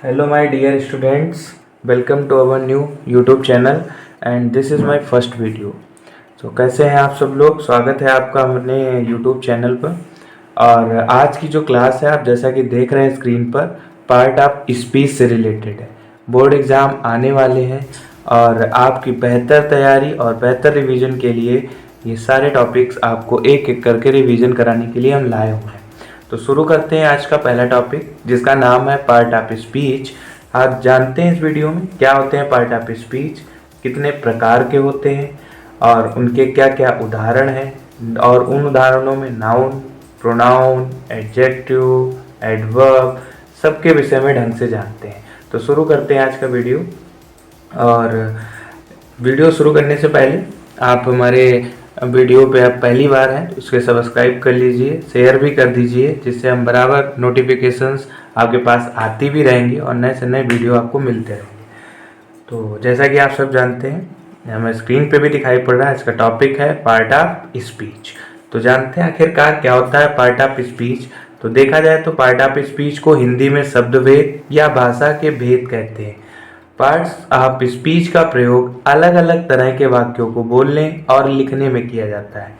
Hello, my dear students. Welcome to our new YouTube channel and this is my first video. तो कैसे हैं आप सब लोग। स्वागत है आपका अपने YouTube चैनल पर। और आज की जो क्लास है आप जैसा कि देख रहे हैं स्क्रीन पर, पार्ट ऑफ स्पीच से रिलेटेड है। बोर्ड एग्ज़ाम आने वाले हैं और आपकी बेहतर तैयारी और बेहतर रिवीजन के लिए ये सारे टॉपिक्स आपको एक एक करके रिवीजन कराने के लिए हम लाए हुए हैं। तो शुरू करते हैं आज का पहला टॉपिक, जिसका नाम है पार्ट ऑफ स्पीच। आप जानते हैं इस वीडियो में क्या होते हैं पार्ट ऑफ स्पीच, कितने प्रकार के होते हैं और उनके क्या क्या उदाहरण हैं, और उन उदाहरणों में नाउन, प्रोनाउन, एडजेक्टिव, एडवर्ब सबके विषय में ढंग से जानते हैं। तो शुरू करते हैं आज का वीडियो। और वीडियो शुरू करने से पहले आप हमारे वीडियो पे आप पहली बार हैं तो उसके सब्सक्राइब कर लीजिए, शेयर भी कर दीजिए, जिससे हम बराबर नोटिफिकेशंस आपके पास आती भी रहेंगी और नए से नए वीडियो आपको मिलते रहेंगे। तो जैसा कि आप सब जानते हैं, हमें स्क्रीन पे भी दिखाई पड़ रहा है, इसका टॉपिक है पार्ट ऑफ स्पीच। तो जानते हैं आखिरकार क्या होता है पार्ट ऑफ स्पीच। तो देखा जाए तो पार्ट ऑफ स्पीच को हिंदी में शब्द भेद या भाषा के भेद कहते हैं। पार्ट्स ऑफ स्पीच का प्रयोग अलग अलग तरह के वाक्यों को बोलने और लिखने में किया जाता है।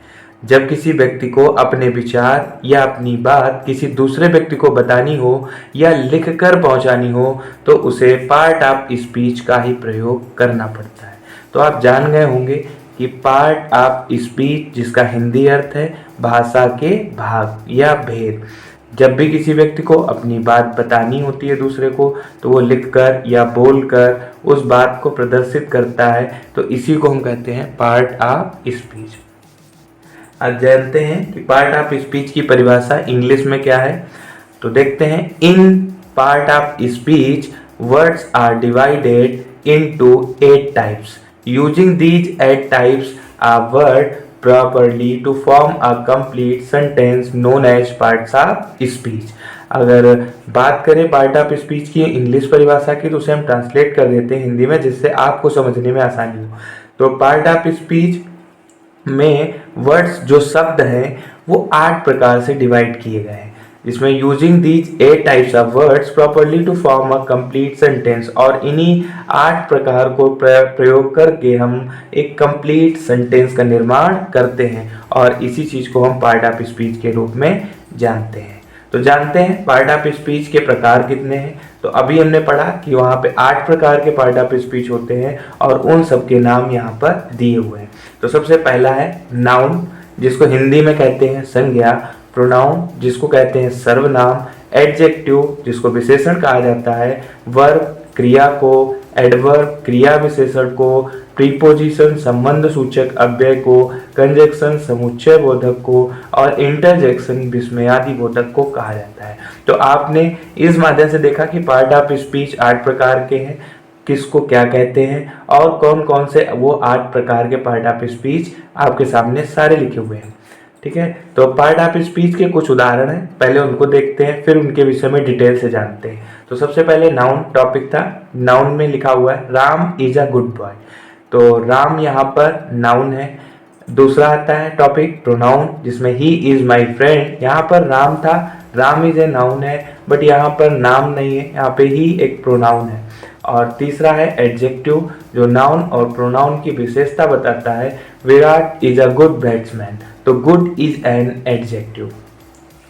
जब किसी व्यक्ति को अपने विचार या अपनी बात किसी दूसरे व्यक्ति को बतानी हो या लिखकर पहुंचानी हो तो उसे पार्ट ऑफ स्पीच का ही प्रयोग करना पड़ता है। तो आप जान गए होंगे कि पार्ट ऑफ स्पीच, जिसका हिंदी अर्थ है भाषा के भाग या भेद। जब भी किसी व्यक्ति को अपनी बात बतानी होती है दूसरे को, तो वो लिखकर या बोलकर उस बात को प्रदर्शित करता है, तो इसी को हम कहते हैं पार्ट ऑफ स्पीच। आज जानते हैं कि पार्ट ऑफ स्पीच की परिभाषा इंग्लिश में क्या है। तो देखते हैं, in part of speech words are divided into 8 types. Using these 8 types a word properly to form a complete sentence known as parts of speech। अगर बात करें पार्ट ऑफ स्पीच की इंग्लिश परिभाषा की, तो उसे हम ट्रांसलेट कर देते हैं हिंदी में, जिससे आपको समझने में आसानी हो। तो पार्ट ऑफ स्पीच में वर्ड्स, जो शब्द हैं, वो 8 प्रकार से डिवाइड किए गए हैं, जिसमें using these 8 types of words properly to form a complete sentence. और इन्हीं 8 प्रकार को प्रयोग करके हम एक कंप्लीट सेंटेंस का निर्माण करते हैं, और इसी चीज़ को हम पार्ट ऑफ स्पीच के रूप में जानते हैं। तो जानते हैं पार्ट ऑफ स्पीच के प्रकार कितने हैं। तो अभी हमने पढ़ा कि वहाँ पे 8 प्रकार के पार्ट ऑफ स्पीच होते हैं और उन सब के नाम यहाँ पर दिए हुए हैं। तो सबसे पहला है नाउन, जिसको हिंदी में कहते हैं संज्ञा। प्रोनाउन, जिसको कहते हैं सर्वनाम। एडजेक्टिव, जिसको विशेषण कहा जाता है। वर्ब, क्रिया को। एडवर्ब, क्रिया विशेषण को। प्रीपोजिशन, संबंध सूचक अव्यय को। कंजक्शन, समुच्चय बोधक को। और इंटरजेक्शन, विस्मयादि बोधक को कहा जाता है। तो आपने इस माध्यम से देखा कि पार्ट ऑफ स्पीच 8 प्रकार के हैं, किसको क्या कहते हैं और कौन कौन से वो 8 प्रकार के पार्ट ऑफ स्पीच आपके सामने सारे लिखे हुए हैं। ठीक है, तो पार्ट ऑफ स्पीच के कुछ उदाहरण हैं, पहले उनको देखते हैं, फिर उनके विषय में डिटेल से जानते हैं। तो सबसे पहले नाउन टॉपिक था। नाउन में लिखा हुआ है Ram is a good boy. तो राम यहाँ पर नाउन है। दूसरा आता है टॉपिक प्रोनाउन, जिसमें ही इज माई फ्रेंड। यहाँ पर राम था, राम इज ए नाउन है, बट यहाँ पर नाम नहीं है, यहाँ पे ही एक प्रोनाउन है। और तीसरा है एडजेक्टिव, जो नाउन और प्रोनाउन की विशेषता बताता है। Virat is a good batsman, तो गुड इज एन एडजेक्टिव।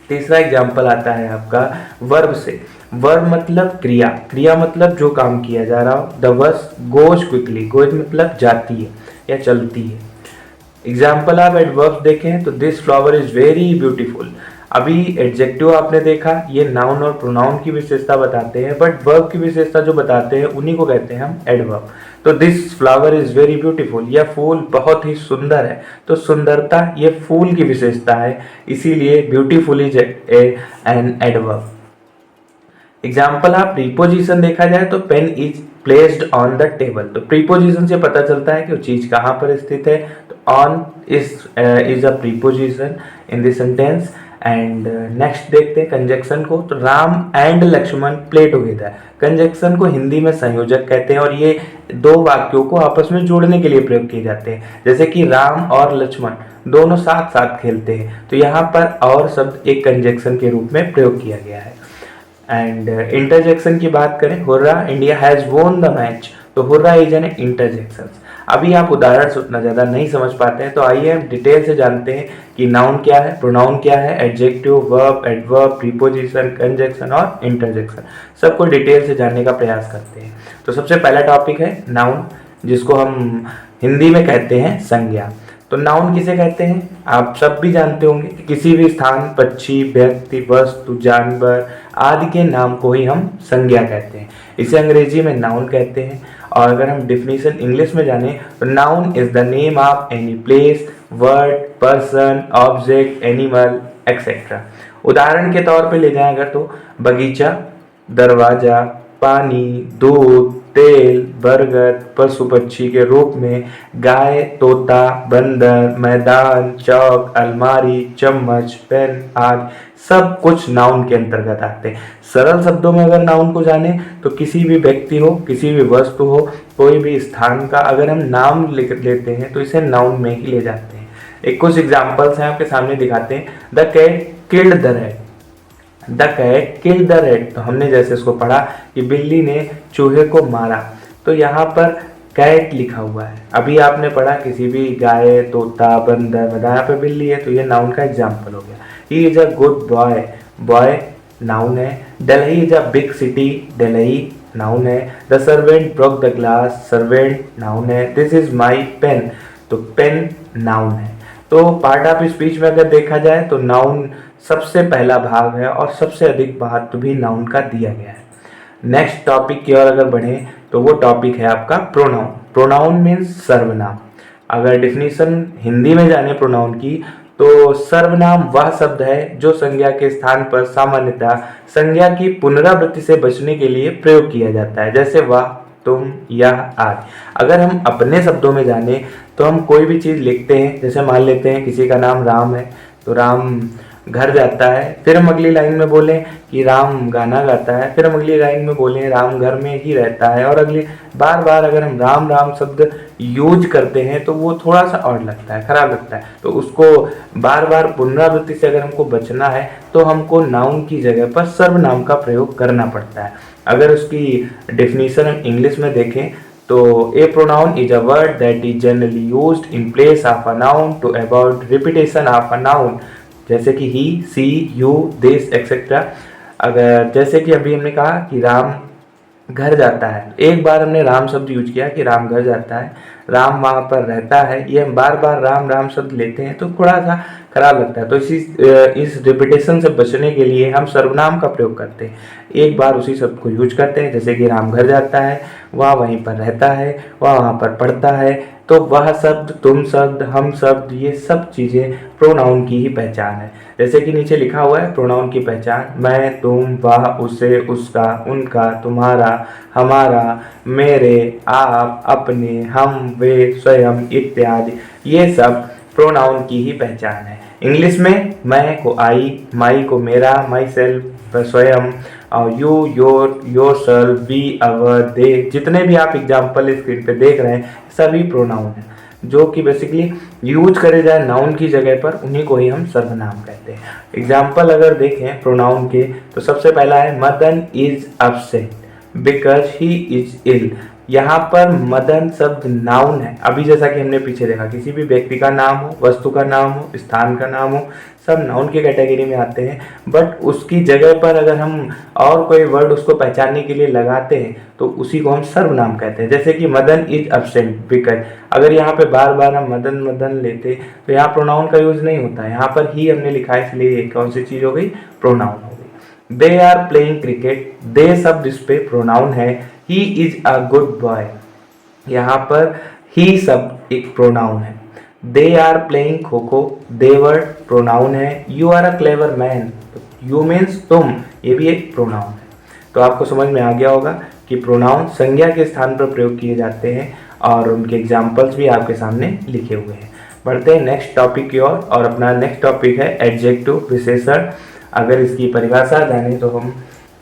तीसरा एग्जाम्पल आता है आपका वर्ब से। वर्ब मतलब क्रिया, क्रिया मतलब जो काम किया जा रहा हो। The bus goes quickly, goes मतलब जाती है या चलती है। एग्जाम्पल आप एडवर्ब देखें तो this flower is very beautiful. अभी एडजेक्टिव आपने देखा, ये नाउन और प्रोनाउन की विशेषता बताते हैं, बट वर्ब की विशेषता जो बताते हैं उन्हीं को कहते हैं हम एडवर्ब। तो this flower is very beautiful, यह फूल बहुत ही सुंदर है। तो सुंदरता ये फूल की विशेषता है, इसीलिए beautiful is an adverb. Example आप प्रीपोजिशन देखा जाए तो pen is placed on the table. तो प्रीपोजिशन से पता चलता है कि वो चीज कहाँ पर स्थित है। तो on is a preposition in this sentence. And next देखते हैं कंजक्शन को। तो Ram and Laxman play together. Conjunction को हिंदी में संयोजक कहते हैं और ये दो वाक्यों को आपस में जोड़ने के लिए प्रयोग किए जाते हैं। जैसे कि राम और लक्ष्मण दोनों साथ साथ खेलते हैं, तो यहाँ पर और शब्द एक कंजक्शन के रूप में प्रयोग किया गया है। एंड इंटरजेक्शन की बात करें, हुर्रा इंडिया हैज वोन द मैच, तो हुर्रा इज एन इंटरजेक्शन। अभी आप उदाहरण से उतना ज़्यादा नहीं समझ पाते हैं, तो आइए हम डिटेल से जानते हैं कि नाउन क्या है, प्रोनाउन क्या है, adjective, verb, adverb, preposition, conjunction और इंटरजेक्शन, सबको डिटेल से जानने का प्रयास करते हैं। तो सबसे पहला टॉपिक है नाउन, जिसको हम हिंदी में कहते हैं संज्ञा। तो नाउन किसे कहते हैं, आप सब भी जानते होंगे कि किसी भी स्थान, पक्षी, व्यक्ति, वस्तु, जानवर आदि के नाम को ही हम संज्ञा कहते हैं। इसे अंग्रेजी में नाउन कहते हैं। और अगर हम डिफिनीशन इंग्लिश में जाने तो noun is the name of any place, word, person, object, animal etcetera. उदाहरण के तौर पे ले जाएं अगर तो बगीचा, दरवाजा, पानी, दूध, तेल, बरगद, पशु पक्षी के रूप में गाय, तोता, बंदर, मैदान, चौक, अलमारी, चम्मच, पेन आदि सब कुछ नाउन के अंतर्गत आते हैं। सरल शब्दों में अगर नाउन को जाने तो किसी भी व्यक्ति हो, किसी भी वस्तु हो, कोई भी स्थान का अगर हम नाम लिख लेते हैं तो इसे नाउन में ही ले जाते हैं। एक कुछ एग्जाम्पल्स हैं आपके सामने दिखाते हैं। The cat killed the rat, the cat killed the rat, तो हमने जैसे इसको पढ़ा कि बिल्ली ने चूहे को मारा, तो यहाँ पर कैट लिखा हुआ है। अभी आपने पढ़ा किसी भी गाय, तोता, बंदर, यहाँ पे बिल्ली है, तो ये नाउन का एग्जाम्पल हो गया। He is a good boy, boy noun है। Delhi is a big city, Delhi noun है। The servant broke the glass, servant noun है। दिस इज माई पेन, तो पेन नाउन है। तो पार्ट ऑफ स्पीच में अगर देखा जाए तो नाउन सबसे पहला भाग है और सबसे अधिक महत्व भी नाउन का दिया गया है। नेक्स्ट टॉपिक की ओर अगर बढ़े तो वो टॉपिक है आपका प्रोनाउन। प्रोनाउन मीन्स सर्वनाम। अगर डिफिनीशन हिंदी में जाने प्रोनाउन की तो सर्वनाम वह शब्द है जो संज्ञा के स्थान पर सामान्यतः संज्ञा की पुनरावृत्ति से बचने के लिए प्रयोग किया जाता है, जैसे वह, तुम, यह आदि। अगर हम अपने शब्दों में जाने तो हम कोई भी चीज़ लिखते हैं, जैसे मान लेते हैं किसी का नाम राम है तो राम घर जाता है, फिर हम अगली लाइन में बोलें कि राम गाना गाता है, फिर हम अगली लाइन में बोलें राम घर में ही रहता है, और अगली बार बार अगर हम राम राम शब्द यूज करते हैं तो वो थोड़ा सा ऑड लगता है, खराब लगता है। तो उसको बार बार पुनरावृत्ति से अगर हमको बचना है तो हमको नाउन की जगह पर सर्वनाम का प्रयोग करना पड़ता है। अगर उसकी डेफिनेशन हम इंग्लिश में देखें तो a pronoun is a word that is generally used in place of a noun to avoid repetition of a noun, जैसे कि he, she, you, this etcetera. अगर जैसे कि अभी हमने कहा कि राम घर जाता है, एक बार हमने राम शब्द यूज किया कि राम घर जाता है, राम वहाँ पर रहता है, ये हम बार बार राम राम शब्द लेते हैं तो थोड़ा सा खराब लगता है। तो इस रिपीटेशन से बचने के लिए हम सर्वनाम का प्रयोग करते हैं, एक बार उसी शब्द को यूज करते हैं, जैसे कि राम घर जाता है, वह वहीं पर रहता है, वह वहाँ पर पढ़ता है, तो वह शब्द, तुम शब्द, हम शब्द, ये सब चीज़ें प्रोनाउन की ही पहचान है। जैसे कि नीचे लिखा हुआ है प्रोनाउन की पहचान, मैं, तुम, वह, उसे, उसका, उनका, तुम्हारा, हमारा, मेरे, आप, अपने, हम, वे, स्वयं इत्यादि, ये सब प्रोनाउन की ही पहचान है। इंग्लिश में मैं को आई, माई को मेरा, माई सेल्फ स्वयं, और यू, योर, योरसेल्फ, वी, अवर, दे, जितने भी आप एग्जाम्पल स्क्रीन पे देख रहे हैं सभी प्रोनाउन हैं, जो कि बेसिकली यूज करे जाए नाउन की जगह पर, उन्हीं को ही हम सर्वनाम कहते हैं। एग्जाम्पल अगर देखें प्रोनाउन के तो सबसे पहला है Madan is upset because he is ill. यहाँ पर मदन शब्द नाउन है। अभी जैसा कि हमने पीछे देखा, किसी भी व्यक्ति का नाम हो, वस्तु का नाम हो, स्थान का नाम हो, सब नाउन की कैटेगरी में आते हैं। बट उसकी जगह पर अगर हम और कोई वर्ड उसको पहचानने के लिए लगाते हैं तो उसी को हम सर्वनाम कहते हैं। जैसे कि मदन इज एब्सेंट बिकॉज, अगर यहाँ पे बार बार हम मदन मदन लेते तो यहाँ प्रोनाउन का यूज नहीं होता, यहाँ पर ही हमने लिखा है, इसलिए कौन सी चीज हो गई, प्रोनाउन हो गई। दे आर प्लेइंग क्रिकेट, दे शब्द इस पे प्रोनाउन है। ही इज अ गुड बॉय, यहाँ पर ही शब्द एक प्रोनाउन है। They are playing kho kho, they word pronoun है। You are a clever man, you means तुम, ये भी एक प्रोनाउन है। तो आपको समझ में आ गया होगा कि प्रोनाउन संज्ञा के स्थान पर प्रयोग किए जाते हैं और उनके एग्जाम्पल्स भी आपके सामने लिखे हुए हैं। बढ़ते हैं नेक्स्ट टॉपिक की ओर, और अपना नेक्स्ट टॉपिक है एडजेक्टिव, विशेषण। अगर इसकी परिभाषा जाने तो हम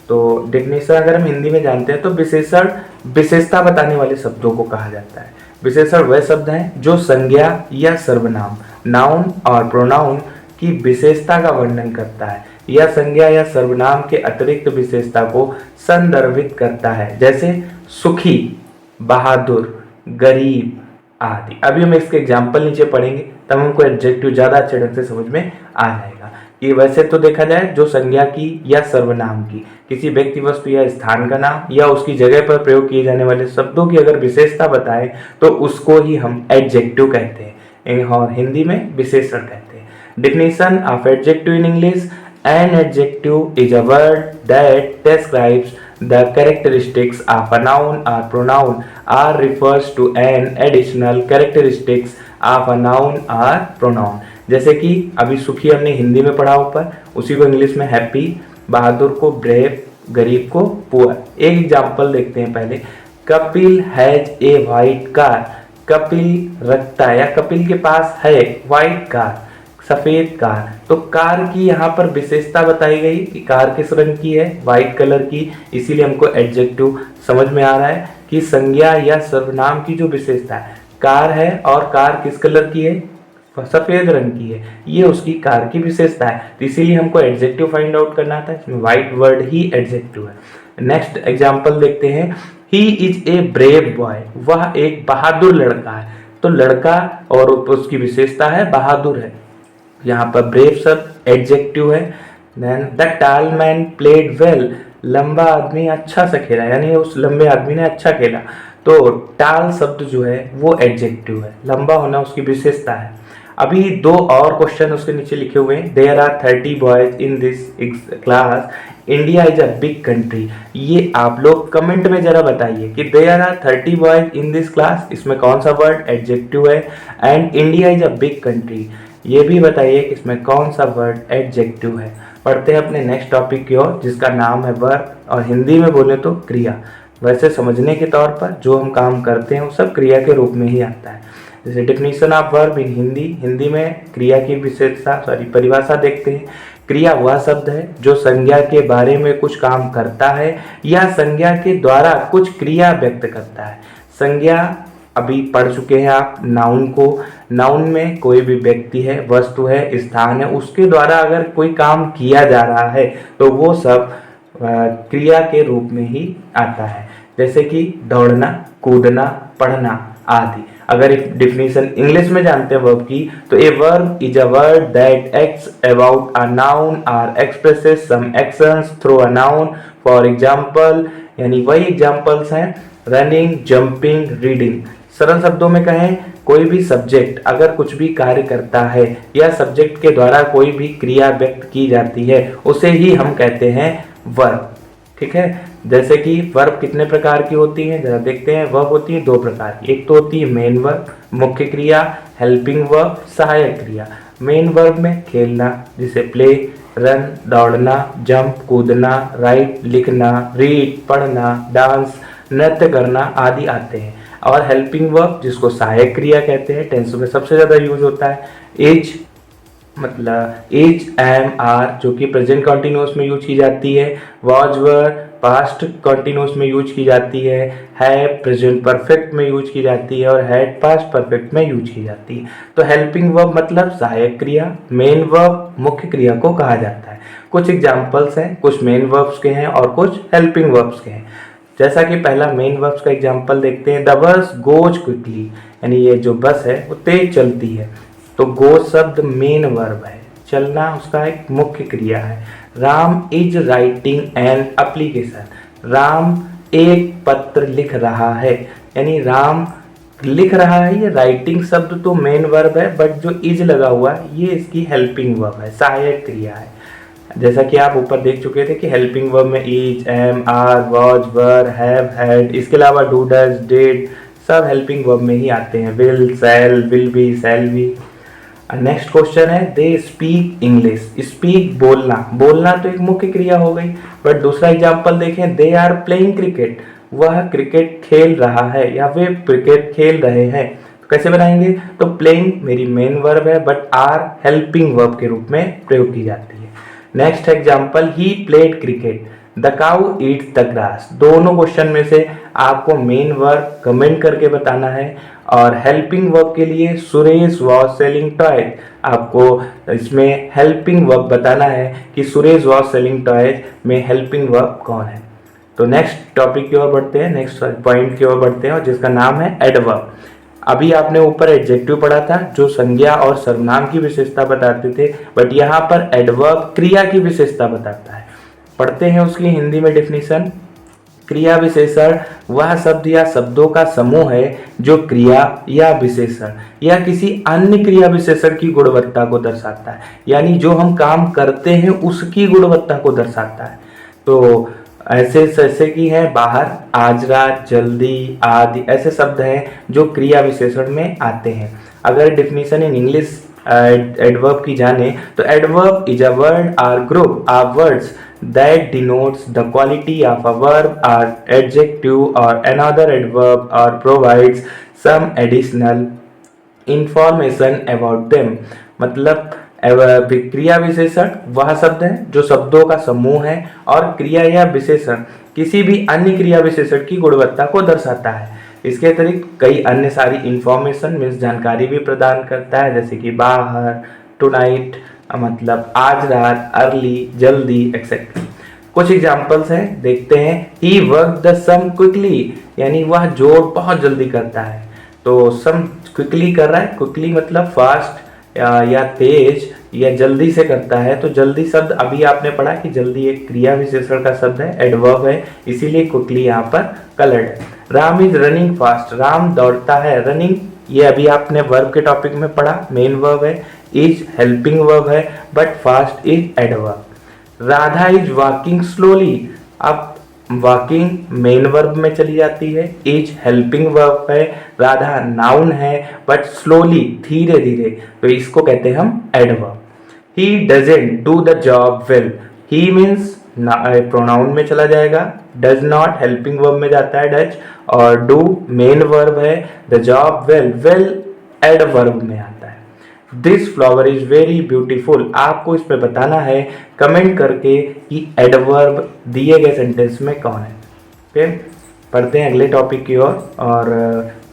तो डेफिनेशन अगर हम हिंदी में जानते हैं तो विशेषण विशेषता बताने वाले शब्दों को कहा जाता है। विशेषण वह शब्द हैं जो संज्ञा या सर्वनाम, नाउन और प्रोनाउन की विशेषता का वर्णन करता है। या संज्ञा या सर्वनाम के अतिरिक्त विशेषता को संदर्भित करता है, जैसे सुखी, बहादुर, गरीब आदि। अभी हम इसके एग्जाम्पल नीचे पढ़ेंगे, तब हमको एडजेक्टिव ज़्यादा अच्छे ढंग से समझ में आ जाएगा। कि वैसे तो देखा जाए जो संज्ञा की या सर्वनाम की, किसी व्यक्ति, वस्तु या स्थान का नाम या उसकी जगह पर प्रयोग किए जाने वाले शब्दों की अगर विशेषता बताएं तो उसको ही हम एडजेक्टिव कहते हैं और हिंदी में विशेषण कहते हैं। Definition of adjective in English: an adjective is a word that describes the characteristics of a noun or pronoun or refers to an additional characteristics of a noun or pronoun। जैसे कि अभी सुखी हमने हिंदी में पढ़ा ऊपर, उसी को इंग्लिश में हैप्पी, बहादुर को ब्रेव, गरीब को पुअर। एक एग्जांपल देखते हैं पहले। Kapil has a white car. Kapil रखता है या कपिल के पास है व्हाइट कार, सफेद कार। तो कार की यहाँ पर विशेषता बताई गई कि कार किस रंग की है, व्हाइट कलर की, इसीलिए हमको एडजेक्टिव समझ में आ रहा है कि संज्ञा या सर्वनाम की जो विशेषता है, कार है और कार किस कलर की है, सफेद रंग की है, ये उसकी कार की विशेषता है। तो इसीलिए हमको एडजेक्टिव फाइंड आउट करना था, इसमें व्हाइट वर्ड ही एडजेक्टिव है। नेक्स्ट एग्जाम्पल देखते हैं। He is a brave boy. वह एक बहादुर लड़का है। तो लड़का और उसकी विशेषता है बहादुर है, यहाँ पर ब्रेव शब्द एडजेक्टिव है। Then the tall man played well. लंबा आदमी अच्छा से खेला, यानी उस लंबे आदमी ने अच्छा खेला। तो टाल शब्द जो है वो एडजेक्टिव है, लंबा होना उसकी विशेषता है। अभी दो और क्वेश्चन उसके नीचे लिखे हुए हैं। There are 30 boys in this class. India is a big country. ये आप लोग कमेंट में जरा बताइए कि there are 30 boys in this class, इसमें कौन सा वर्ड एडजेक्टिव है, and India is a big country, ये भी बताइए कि इसमें कौन सा वर्ड एडजेक्टिव है। पढ़ते हैं अपने नेक्स्ट टॉपिक की ओर, जिसका नाम है वर्ब, और हिंदी में बोले तो क्रिया। वैसे समझने के तौर पर जो हम काम करते हैं वो सब क्रिया के रूप में ही आता है। जैसे definition of verb in Hindi, Hindi में क्रिया की विशेषता परिभाषा देखते हैं। क्रिया वह शब्द है जो संज्ञा के बारे में कुछ काम करता है या संज्ञा के द्वारा कुछ क्रिया व्यक्त करता है। संज्ञा अभी पढ़ चुके हैं आप नाउन को। नाउन में कोई भी व्यक्ति है, वस्तु है, स्थान है, उसके द्वारा अगर कोई काम किया जा रहा है तो वो सब क्रिया के रूप में ही आता है। जैसे कि दौड़ना, कूदना, पढ़ना आदि। अगर डिफिनीशन इंग्लिश में जानते हैं वर्ब की, तो a verb is a word that acts about a noun और expresses some actions through a noun. For example, यानी वही एग्जांपल्स हैं रनिंग, जंपिंग, रीडिंग। सरल शब्दों में कहें, कोई भी सब्जेक्ट अगर कुछ भी कार्य करता है या सब्जेक्ट के द्वारा कोई भी क्रिया व्यक्त की जाती है, उसे ही हम कहते हैं वर्ब। ठीक है, जैसे कि वर्ब कितने प्रकार की होती हैं जरा देखते हैं। वर्ब होती है दो प्रकार की, एक तो होती है मेन वर्ब मुख्य क्रिया, हेल्पिंग वर्ब सहायक क्रिया। मेन वर्ब में खेलना जिसे प्ले, रन दौड़ना, जंप कूदना, राइट लिखना, रीड पढ़ना, डांस नृत्य करना आदि आते हैं। और हेल्पिंग वर्ब जिसको सहायक क्रिया कहते हैं, टेंस में सबसे ज़्यादा यूज होता है। एज मतलब एज, एम, आर जो कि प्रेजेंट कॉन्टिन्यूस में यूज की जाती है। वॉज वर पास्ट कॉन्टिन्यूस में यूज की जाती है। प्रेजेंट परफेक्ट में यूज की जाती है और हैड पास्ट परफेक्ट में यूज की जाती है। तो हेल्पिंग वर्ब मतलब सहायक क्रिया, मेन वर्ब मुख्य क्रिया को कहा जाता है। कुछ एग्जाम्पल्स हैं, कुछ मेन वर्ब्स के हैं और कुछ हेल्पिंग वर्ब्स के हैं। जैसा कि पहला मेन वर्ब्स का एग्जाम्पल देखते हैं। द बस गोज क्विकली, यानी ये जो बस है वो तेज चलती है। तो गोज शब्द मेन वर्ब है, चलना उसका एक मुख्य क्रिया है। Ram is writing an application. Ram एक पत्र लिख रहा है, यानी राम लिख रहा है। ये राइटिंग शब्द तो मेन वर्ब है, बट जो इज लगा हुआ है ये इसकी हेल्पिंग वर्ब है, सहायक क्रिया है। जैसा कि आप ऊपर देख चुके थे कि हेल्पिंग वर्ब में is, am, are, was, were, have, had, इसके अलावा डू, डज, डिड सब हेल्पिंग वर्ब में ही आते हैं। Will, shall, will be, shall be. Next question है दे स्पीक इंग्लिश। स्पीक बोलना, बोलना तो एक मुख्य क्रिया हो गई। बट दूसरा एग्जाम्पल देखें, दे आर प्लेइंग क्रिकेट। वह क्रिकेट खेल रहा है या वे क्रिकेट खेल रहे हैं। तो कैसे बनाएंगे, तो प्लेइंग मेरी मेन वर्ब है बट आर हेल्पिंग वर्ब के रूप में प्रयोग की जाती है। Next example, he played cricket. The cow eats the grass. दोनों क्वेश्चन में से आपको मेन वर्ब कमेंट करके बताना है और हेल्पिंग वर्ब के लिए सुरेश वॉज सेलिंग टॉयज। आपको इसमें हेल्पिंग वर्ब बताना है कि सुरेश वॉज सेलिंग टॉयज में हेल्पिंग वर्ब कौन है। तो नेक्स्ट टॉपिक की ओर बढ़ते हैं, नेक्स्ट पॉइंट की ओर बढ़ते हैं, और जिसका नाम है एडवर्ब। अभी आपने ऊपर एडजेक्टिव पढ़ा था जो संज्ञा और सर्वनाम की विशेषता बताते थे, बट यहाँ पर एडवर्ब क्रिया की विशेषता बताता है। पढ़ते हैं उसकी हिंदी में डेफिनेशन। क्रिया विशेषण वह शब्द या शब्दों का समूह है जो क्रिया या विशेषण या किसी अन्य क्रिया विशेषण की गुणवत्ता को दर्शाता है, यानी जो हम काम करते हैं उसकी गुणवत्ता को दर्शाता है। तो ऐसे जैसे कि है बाहर, आज रात, जल्दी आदि ऐसे शब्द हैं जो क्रिया विशेषण में आते हैं। अगर डेफिनेशन इन इंग्लिश एडवर्ब की जाने तो एडवर्ब इज अ वर्ड और group of words that denotes the quality of a verb or adjective or another adverb or provides some additional information about them। मतलब क्रिया विशेषण वह शब्द है जो शब्दों का समूह है और क्रिया या विशेषण किसी भी अन्य क्रिया विशेषण की गुणवत्ता को दर्शाता है। इसके अतिरिक्त कई अन्य सारी इंफॉर्मेशन मीन्स जानकारी भी प्रदान करता है, जैसे कि बाहर, टुनाइट मतलब आज रात, अर्ली जल्दी एक्सेट्रा। कुछ एग्जांपल्स हैं, देखते हैं। ही वर्क द सम क्विकली, यानी वह जोड़ बहुत जल्दी करता है। तो सम क्विकली कर रहा है, क्विकली मतलब फास्ट या तेज या जल्दी से करता है। तो जल्दी शब्द अभी आपने पढ़ा कि जल्दी एक क्रिया विशेषण का शब्द है, एडवर्ब है, इसीलिए क्विकली यहाँ पर कलर्ड है। Ram is running fast, Ram दौड़ता है। रनिंग ये अभी आपने वर्ब के टॉपिक में पढ़ा, मेन वर्ब है। इज हेल्पिंग वर्ब है, but fast is adverb. Radha is walking slowly, अब वॉकिंग मेन वर्ब में चली जाती है, इज हेल्पिंग वर्ब है, राधा नाउन है, बट स्लोली धीरे धीरे, तो इसको कहते हैं हम adverb. He doesn't do the job well, he means pronoun में चला जाएगा, डज नॉट हेल्पिंग वर्ब में जाता है डज, और डू मेन वर्ब है, the job well, well adverb में आता है। This flower is very beautiful, आपको इस पे बताना है कमेंट करके कि एडवर्ब दिए गए सेंटेंस में कौन है। ओके, पढ़ते हैं अगले टॉपिक की ओर। और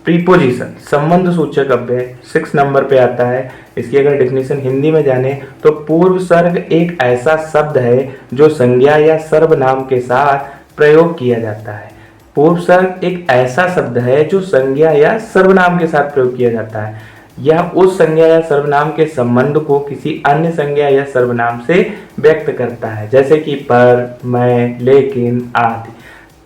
प्रीपोजिशन संबंध सूचक अव्यय 6 नंबर पे आता है। इसकी अगर डेफिनेशन हिंदी में जाने तो पूर्व सर्ग एक ऐसा शब्द है जो संज्ञा या सर्वनाम के साथ प्रयोग किया जाता है। पूर्व सर्ग एक ऐसा शब्द है जो संज्ञा या सर्वनाम के साथ प्रयोग किया जाता है। यह उस संज्ञा या सर्वनाम के संबंध को किसी अन्य संज्ञा या सर्वनाम से व्यक्त करता है, जैसे कि पर, मैं, लेकिन आदि।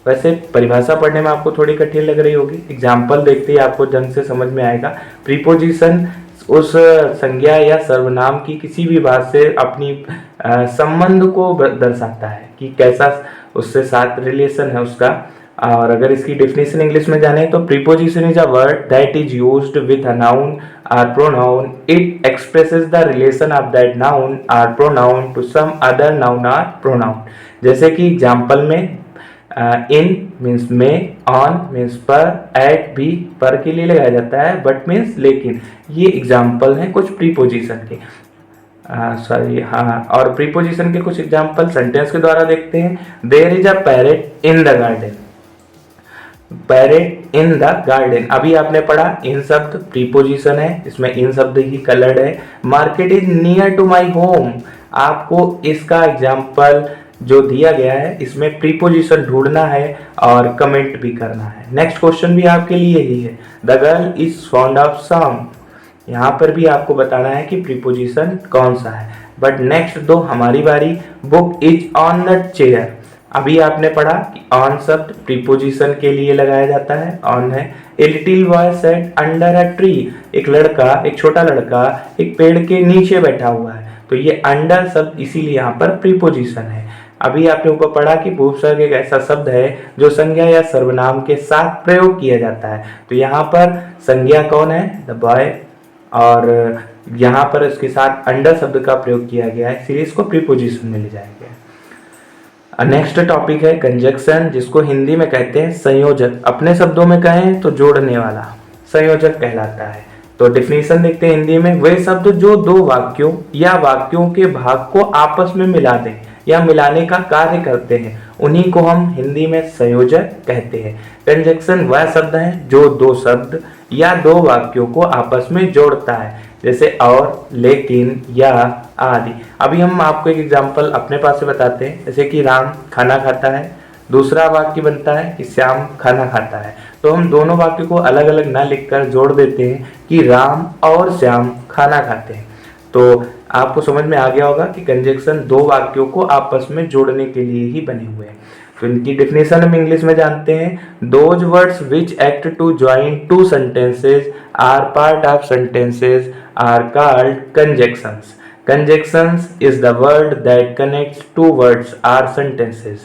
वैसे परिभाषा पढ़ने में आपको थोड़ी कठिन लग रही होगी, एग्जाम्पल देखते ही आपको ढंग से समझ में आएगा। प्रीपोजिशन उस संज्ञा या सर्वनाम की किसी भी बात से अपनी संबंध को दर्शाता है कि कैसा उससे साथ रिलेशन है उसका। और अगर इसकी डेफिनेशन इंग्लिश में जाने तो preposition is a word that is used with a noun और pronoun, it expresses the relation of that noun और pronoun to some other noun और प्रोनाउन। जैसे कि एग्जाम्पल में इन मीन्स में, ऑन मीन्स पर, एट भी पर के लिए लगाया जाता है, बट मीन्स लेकिन। ये एग्जाम्पल हैं कुछ प्रीपोजिशन के। और प्रीपोजिशन के कुछ एग्जाम्पल सेंटेंस के द्वारा देखते हैं। There is a parrot in the garden, parrot in the garden अभी आपने पढ़ा, इन शब्द प्रीपोजिशन है, इसमें इन शब्द ही कलर्ड है। Market is near to my home, आपको इसका एग्जाम्पल जो दिया गया है इसमें प्रीपोजिशन ढूंढना है और कमेंट भी करना है। नेक्स्ट क्वेश्चन भी आपके लिए ही है, the girl is fond of song, यहाँ पर भी आपको बताना है कि प्रीपोजिशन कौन सा है। बट नेक्स्ट दो हमारी बारी। Book is on the chair, अभी आपने पढ़ा कि ऑन शब्द प्रीपोजिशन के लिए लगाया जाता है, ऑन है। A little boy set under a tree, एक लड़का, एक छोटा लड़का एक पेड़ के नीचे बैठा हुआ है, तो ये अंडर शब्द इसीलिए यहाँ पर प्रीपोजिशन है। अभी आपने ऊपर पढ़ा कि उपसर्ग एक ऐसा शब्द है जो संज्ञा या सर्वनाम के साथ प्रयोग किया जाता है, तो यहाँ पर संज्ञा कौन है, द बॉय, और यहाँ पर इसके साथ अंडर शब्द का प्रयोग किया गया है, इसीलिए इसको प्रीपोजिशन में ले जाएंगे। नेक्स्ट टॉपिक है कंजक्शन, जिसको हिंदी में कहते हैं संयोजक, अपने शब्दों में कहें तो जोड़ने वाला संयोजक कहलाता है। तो डेफिनेशन देखते हैं हिंदी में, वे शब्द जो दो वाक्यों या वाक्यों के भाग को आपस में मिला दें, या मिलाने का कार्य करते हैं, उन्हीं को हम हिंदी में संयोजक कहते हैं। कंजक्शन वह शब्द है जो दो शब्द या दो वाक्यों को आपस में जोड़ता है, जैसे और, लेकिन, या आदि। अभी हम आपको एक एग्जांपल अपने पास से बताते हैं, जैसे कि राम खाना खाता है, दूसरा वाक्य बनता है कि श्याम खाना खाता है। तो हम दोनों वाक्य को अलग अलग ना लिखकर जोड़ देते हैं कि राम और श्याम खाना खाते हैं। तो आपको समझ में आ गया होगा कि कंजक्शन दो वाक्यों को आपस में जोड़ने के लिए ही बने हुए हैं। तो इनकी डेफिनेशन हम इंग्लिश में जानते हैं, those words which act to join two sentences or part of sentences are called conjunctions. Conjunctions is the word that connects two words or sentences.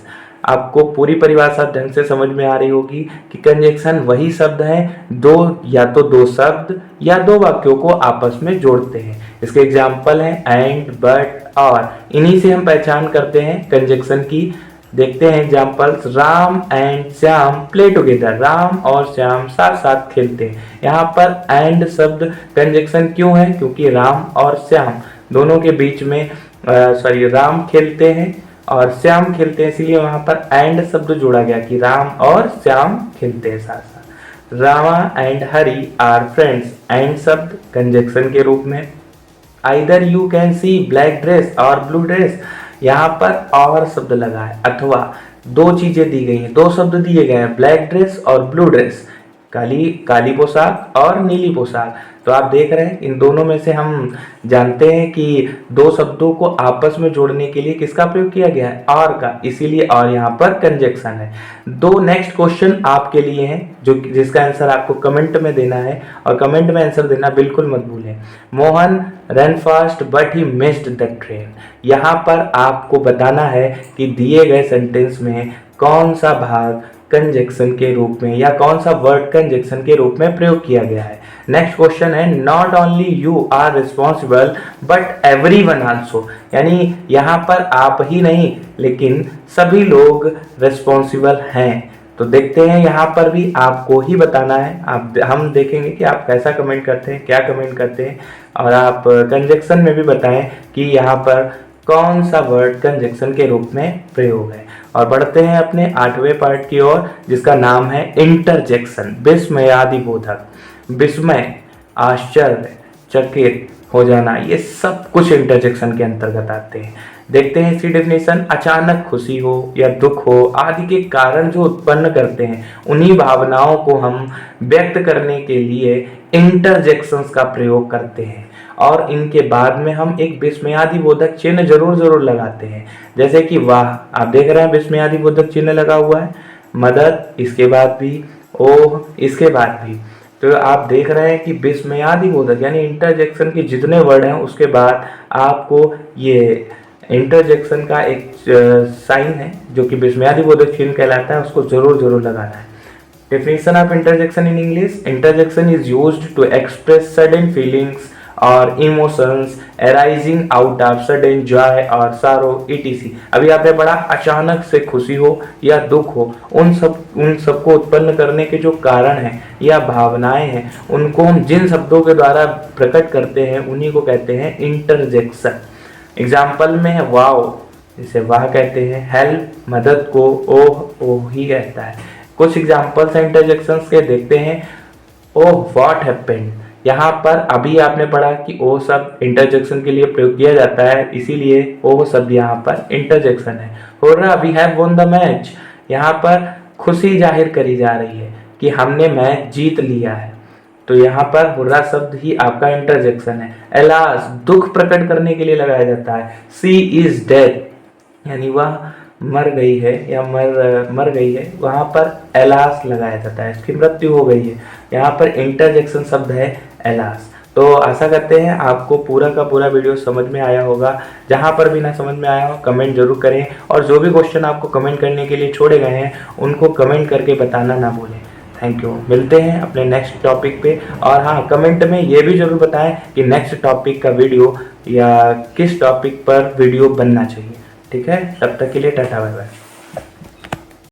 आपको पूरी परिभाषा ढंग से समझ में आ रही होगी कि कंजक्शन वही शब्द है दो या तो दो शब्द या दो वाक्यों को आपस में जोड़ते हैं। इसके एग्जाम्पल हैं एंड, बट, और। इन्हीं से हम पहचान करते हैं कंजक्शन की। देखते हैं examples, Ram and Shyam play together. Ram और श्याम साथ साथ खेलते हैं। यहाँ पर एंड शब्द कंजक्शन क्यों है? क्योंकि राम और श्याम दोनों के बीच में राम खेलते हैं और श्याम खेलते हैं, इसलिए वहां पर एंड शब्द जोड़ा गया कि राम और श्याम खेलते हैं साथ साथ। Rama and Hari are friends, and शब्द कंजक्शन के रूप में। Either you can see black dress और ब्लू ड्रेस, यहाँ पर और शब्द लगा है, अथवा दो चीजें दी गई हैं, दो शब्द दिए गए हैं, ब्लैक ड्रेस और ब्लू ड्रेस, काली पोशाक और नीली पोशाक। तो आप देख रहे हैं इन दोनों में से हम जानते हैं कि दो शब्दों को आपस में जोड़ने के लिए किसका प्रयोग किया गया है? और का, इसीलिए और यहाँ पर कंजक्शन है। दो नेक्स्ट क्वेश्चन आपके लिए हैं जो जिसका आंसर आपको कमेंट में देना है, और कमेंट में आंसर देना बिल्कुल मत भूलें। Mohan run fast but he missed the train. यहाँ पर आपको बताना है कि दिए गए सेंटेंस में कौन सा भाग कंजक्शन के रूप में या कौन सा वर्ड कंजक्शन के रूप में प्रयोग किया गया है। नेक्स्ट क्वेश्चन है, not only you are responsible but everyone also, यानी यहाँ पर आप ही नहीं लेकिन सभी लोग रिस्पॉन्सिबल हैं। तो देखते हैं यहाँ पर भी आपको ही बताना है। हम देखेंगे कि आप कैसा कमेंट करते हैं, क्या कमेंट करते हैं, और आप कंजक्शन में भी बताएं कि यहाँ पर कौन सा वर्ड कंजक्शन के रूप में प्रयोग है। और बढ़ते हैं अपने 8वें पार्ट की ओर, जिसका नाम है इंटरजेक्शन। विस्मयादिबोधक, विस्मय, आश्चर्य, चकित हो जाना, ये सब कुछ इंटरजेक्शन के अंतर्गत आते हैं। देखते हैं इसकी डेफिनेशन, अचानक खुशी हो या दुख हो आदि के कारण जो उत्पन्न करते हैं, उन्हीं भावनाओं को हम व्यक्त करने के लिए इंटरजेक्शंस का प्रयोग करते हैं, और इनके बाद में हम एक विस्मयादिबोधक चिन्ह जरूर लगाते हैं। जैसे कि वाह, आप देख रहे हैं विस्मयादिबोधक चिन्ह लगा हुआ है, मदद, इसके बाद भी, ओह, इसके बाद भी। तो आप देख रहे हैं कि विस्मयादिबोधक यानी इंटरजेक्शन के जितने वर्ड हैं उसके बाद आपको ये इंटरजेक्शन का एक साइन है जो कि विस्मयादिबोधक चिन्ह कहलाता है, उसको जरूर लगाना है। Definition of interjection in English, interjection is used to express sudden feelings और emotions arising out of sudden joy और sorrow etc। अभी आपने पढ़ा अचानक से खुशी हो या दुख हो, उन सब को उत्पन्न करने के जो कारण हैं या भावनाएं हैं, उनको हम जिन शब्दों के द्वारा प्रकट करते हैं उन्हीं को कहते हैं इंटरजेक्शन। एग्जाम्पल में है वाओ, जिसे वाह कहते हैं, हेल्प, मदद को ओह ही कहता है। कुछ एग्जाम्पल्स इंटरजेक्शंस के देखते हैं। ओह व्हाट हैपेंड, यहाँ पर अभी आपने पढ़ा कि ओ शब्द इंटरजेक्शन के लिए प्रयोग किया जाता है, इसीलिए ओ शब्द यहाँ पर इंटरजेक्शन है। Hurrah we have won the match, यहाँ पर खुशी जाहिर करी जा रही है कि हमने मैच जीत लिया है, तो यहाँ पर हुर्रा शब्द ही आपका इंटरजेक्शन है। एलास, दुख प्रकट करने के लिए लगाया जाता है। सी इज डेड, यानी वह मर गई है या मर गई है, वहाँ पर एलास लगाया जाता है, इसकी मृत्यु हो गई है, यहाँ पर इंटरजेक्शन शब्द है एलास। तो आशा करते हैं आपको पूरा का पूरा वीडियो समझ में आया होगा। जहाँ पर भी ना समझ में आया हो कमेंट जरूर करें, और जो भी क्वेश्चन आपको कमेंट करने के लिए छोड़े गए हैं उनको कमेंट करके बताना ना भूलें। थैंक यू, मिलते हैं अपने नेक्स्ट टॉपिक पे। और हाँ, कमेंट में ये भी जरूर बताएं कि नेक्स्ट टॉपिक का वीडियो या किस टॉपिक पर वीडियो बनना चाहिए। ठीक है, तब तक के लिए टाटा बाय बाय।